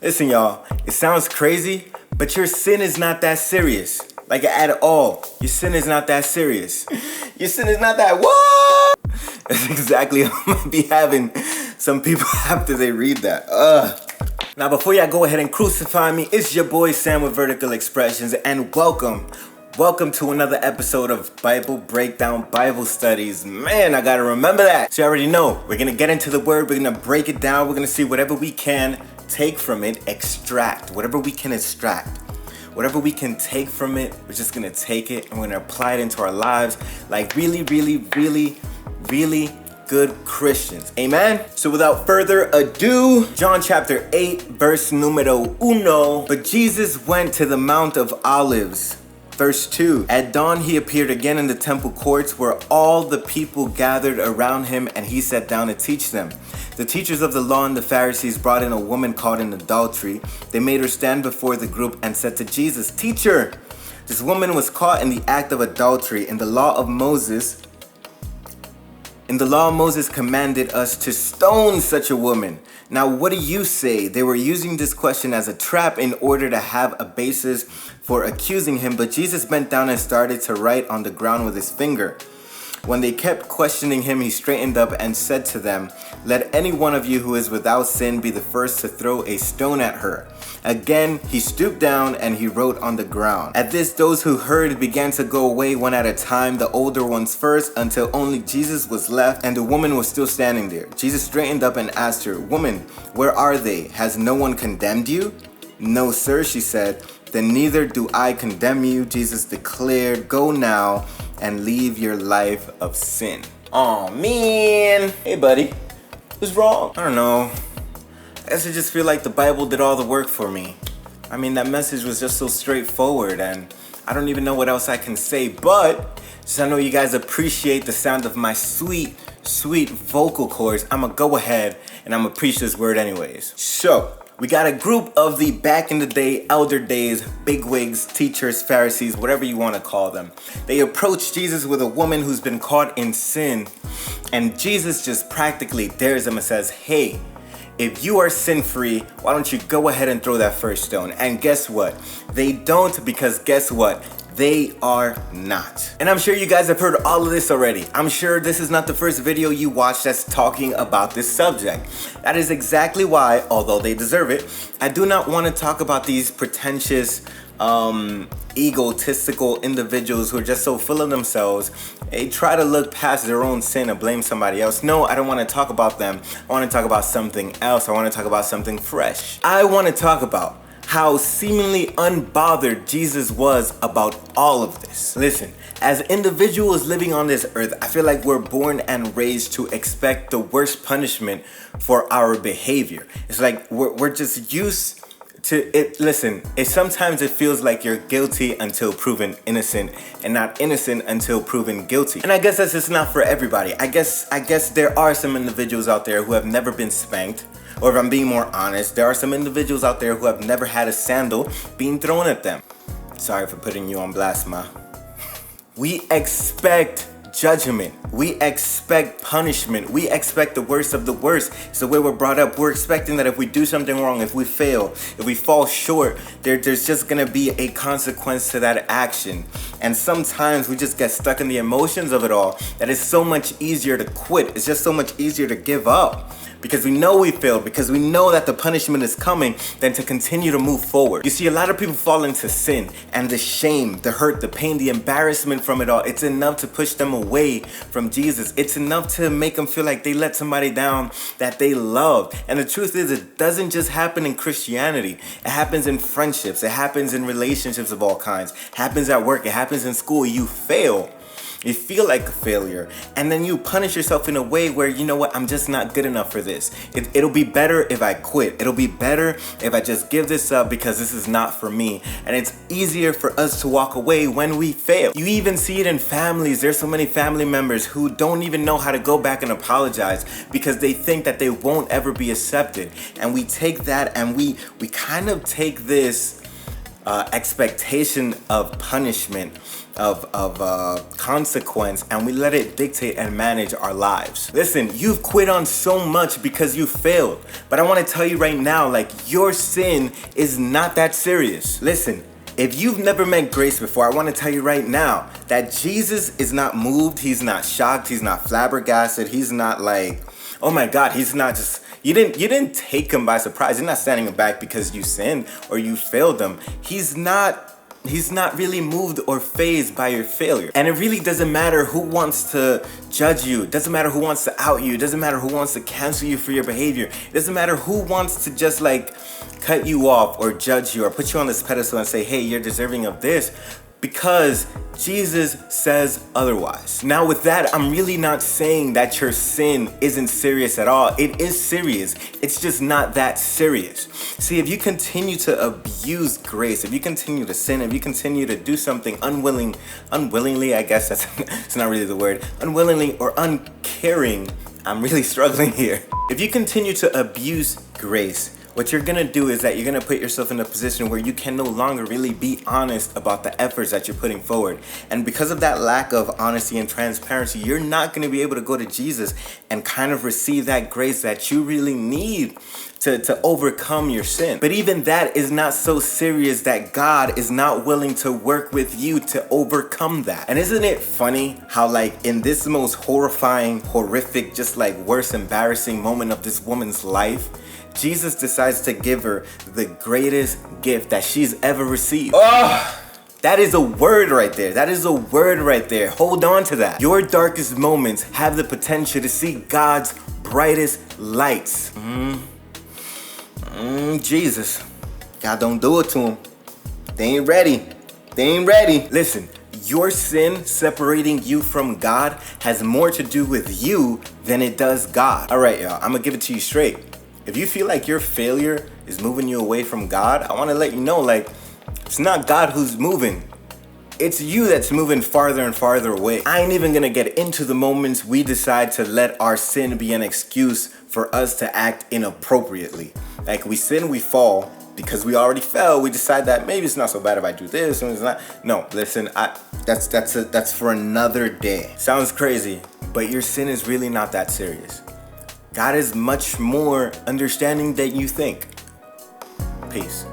Listen, y'all, it sounds crazy, but your sin is not that serious. Like, at all. Your sin is not that serious. Your sin is not that, what? That's exactly how I'm gonna be having some people after they read that. Now, before y'all go ahead and crucify me, it's your boy Sam with Vertical Expressions, and welcome to another episode of Bible Breakdown Bible Studies. Man, I gotta remember that. So you already know, we're gonna get into the word, we're gonna break it down, we're gonna see whatever we can take from it, extract, whatever we can extract. Whatever we can take from it, we're just gonna take it and we're gonna apply it into our lives like really good Christians. Amen? So without further ado, John chapter 8, verse numero uno. But Jesus went to the Mount of Olives. Verse 2, at dawn he appeared again in the temple courts where all the people gathered around him, and he sat down to teach them. The teachers of the law and the Pharisees brought in a woman caught in adultery. They made her stand before the group and said to Jesus, "Teacher, this woman was caught in the act of adultery. In the law of Moses commanded us to stone such a woman. Now, what do you say?" They were using this question as a trap in order to have a basis for accusing him, but Jesus bent down and started to write on the ground with his finger. When they kept questioning him, he straightened up and said to them, "Let any one of you who is without sin be the first to throw a stone at her." Again, he stooped down and he wrote on the ground. At this, those who heard began to go away one at a time, the older ones first, until only Jesus was left and the woman was still standing there. Jesus straightened up and asked her, "Woman, where are they? Has no one condemned you?" "No, sir," she said. "Then neither do I condemn you," Jesus declared. "Go now and leave your life of sin." Oh man. Hey buddy, what's wrong? I don't know. I guess I just feel like the Bible did all the work for me. I mean, that message was just so straightforward, and I don't even know what else I can say, but since I know you guys appreciate the sound of my sweet vocal cords, I'm gonna go ahead and I'm gonna preach this word anyways. So, we got a group of the back in the day, elder days, bigwigs, teachers, Pharisees, whatever you want to call them. They approached Jesus with a woman who's been caught in sin, and Jesus just practically dares them and says, "Hey, if you are sin-free, why don't you go ahead and throw that first stone?" And guess what? They don't, because guess what? They are not. And I'm sure you guys have heard all of this already. I'm sure this is not the first video you watched that's talking about this subject. That is exactly why, although they deserve it, I do not want to talk about these pretentious, egotistical individuals who are just so full of themselves. They try to look past their own sin and blame somebody else. No, I don't want to talk about them. I want to talk about something else. I want to talk about something fresh. I want to talk about how seemingly unbothered Jesus was about all of this. Listen, as individuals living on this earth, I feel like we're born and raised to expect the worst punishment for our behavior. It's like we're just used to it. Listen, sometimes it feels like you're guilty until proven innocent and not innocent until proven guilty. And I guess that's just not for everybody. I guess there are some individuals out there who have never been spanked. Or if I'm being more honest, there are some individuals out there who have never had a sandal being thrown at them. Sorry for putting you on blast, ma. We expect judgment. We expect punishment. We expect the worst of the worst. It's the way we're brought up. We're expecting that if we do something wrong, if we fail, if we fall short, there's just gonna be a consequence to that action. And sometimes we just get stuck in the emotions of it all, that it's so much easier to quit. It's just so much easier to give up. Because we know we failed, because we know that the punishment is coming, than to continue to move forward. You see, a lot of people fall into sin, and the shame, the hurt, the pain, the embarrassment from it all, it's enough to push them away from Jesus. It's enough to make them feel like they let somebody down that they love. And the truth is, it doesn't just happen in Christianity. It happens in friendships. It happens in relationships of all kinds. It happens at work. It happens in school. You fail. You feel like a failure, and then you punish yourself in a way where, you know what, I'm just not good enough for this. It'll be better if I quit. It'll be better if I just give this up because this is not for me. And it's easier for us to walk away when we fail. You even see it in families. There's so many family members who don't even know how to go back and apologize because they think that they won't ever be accepted. And we take that and we kind of take this expectation of punishment, of consequence, and we let it dictate and manage our lives. Listen, you've quit on so much because you failed, but I want to tell you right now, like, your sin is not that serious. Listen, if you've never met grace before, I want to tell you right now that Jesus is not moved, he's not shocked, he's not flabbergasted, he's not like, oh my God, he's not just, you didn't take him by surprise. You're not standing him back because you sinned or you failed him. He's not really moved or fazed by your failure. And it really doesn't matter who wants to judge you. It doesn't matter who wants to out you. It doesn't matter who wants to cancel you for your behavior. It doesn't matter who wants to just like cut you off or judge you or put you on this pedestal and say, hey, you're deserving of this, because Jesus says otherwise. Now with that, I'm really not saying that your sin isn't serious at all. It is serious. It's just not that serious. See, if you continue to abuse grace, if you continue to sin, if you continue to do something unwillingly, I guess it's not really the word, unwillingly or uncaring, I'm really struggling here. If you continue to abuse grace, what you're gonna do is that you're gonna put yourself in a position where you can no longer really be honest about the efforts that you're putting forward. And because of that lack of honesty and transparency, you're not gonna be able to go to Jesus and kind of receive that grace that you really need to overcome your sin. But even that is not so serious that God is not willing to work with you to overcome that. And isn't it funny how, like, in this most horrifying, horrific, just like worst embarrassing moment of this woman's life, Jesus decides to give her the greatest gift that she's ever received. Oh, that is a word right there. That is a word right there. Hold on to that. Your darkest moments have the potential to see God's brightest lights. Jesus. God don't do it to them. They ain't ready. They ain't ready. Listen, your sin separating you from God has more to do with you than it does God. All right, y'all, I'm gonna give it to you straight. If you feel like your failure is moving you away from God, I want to let you know, like, it's not God who's moving. It's you that's moving farther and farther away. I ain't even gonna get into the moments we decide to let our sin be an excuse for us to act inappropriately. Like, we sin, we fall. Because we already fell, we decide that maybe it's not so bad if I do this and it's not. No, listen, that's for another day. Sounds crazy, but your sin is really not that serious. God is much more understanding than you think. Peace.